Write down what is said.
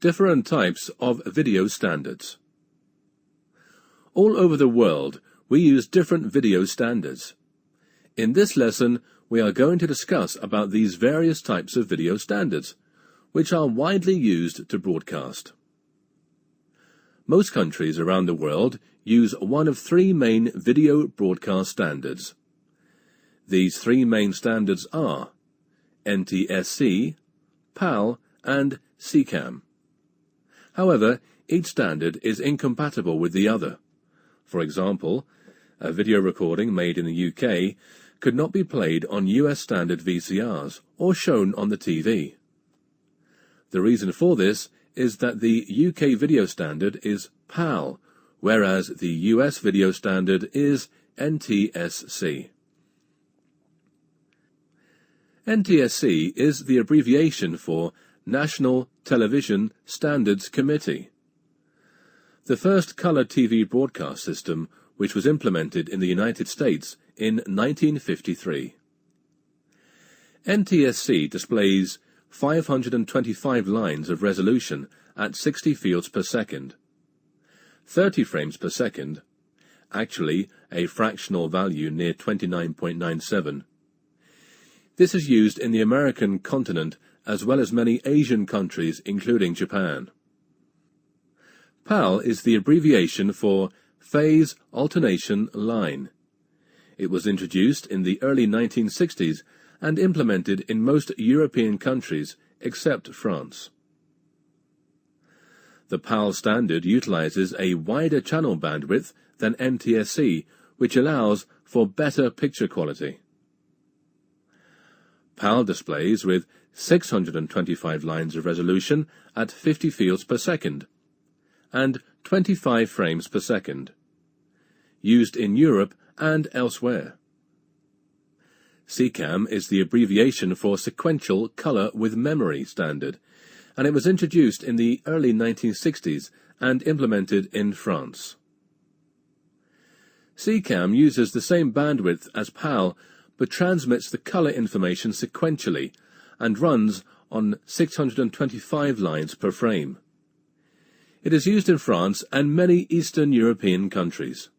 Different types of video standards. All over the world, we use different video standards. In this lesson, we are going to discuss about these various types of video standards, which are widely used to broadcast. Most countries around the world use one of three main video broadcast standards. These three main standards are NTSC, PAL, and SEECAM. However, each standard is incompatible with the other. For example, a video recording made in the UK could not be played on US standard VCRs or shown on the TV. The reason for this is that the UK video standard is PAL, whereas the US video standard is NTSC. NTSC is the abbreviation for National Television Standards Committee. The first color TV broadcast system, which was implemented in the United States in 1953. NTSC displays 525 lines of resolution at 60 fields per second, 30 frames per second, actually a fractional value near 29.97. This is used in the American continent as well as many Asian countries, including Japan. PAL is the abbreviation for Phase Alternation Line. It was introduced in the early 1960s and implemented in most European countries except France. The PAL standard utilizes a wider channel bandwidth than NTSC, which allows for better picture quality. PAL displays with 625 lines of resolution at 50 fields per second and 25 frames per second, used in Europe and elsewhere. SEECAM is the abbreviation for Sequential Color with Memory standard, and it was introduced in the early 1960s and implemented in France. SEECAM uses the same bandwidth as PAL, but transmits the color information sequentially and runs on 625 lines per frame. It is used in France and many Eastern European countries.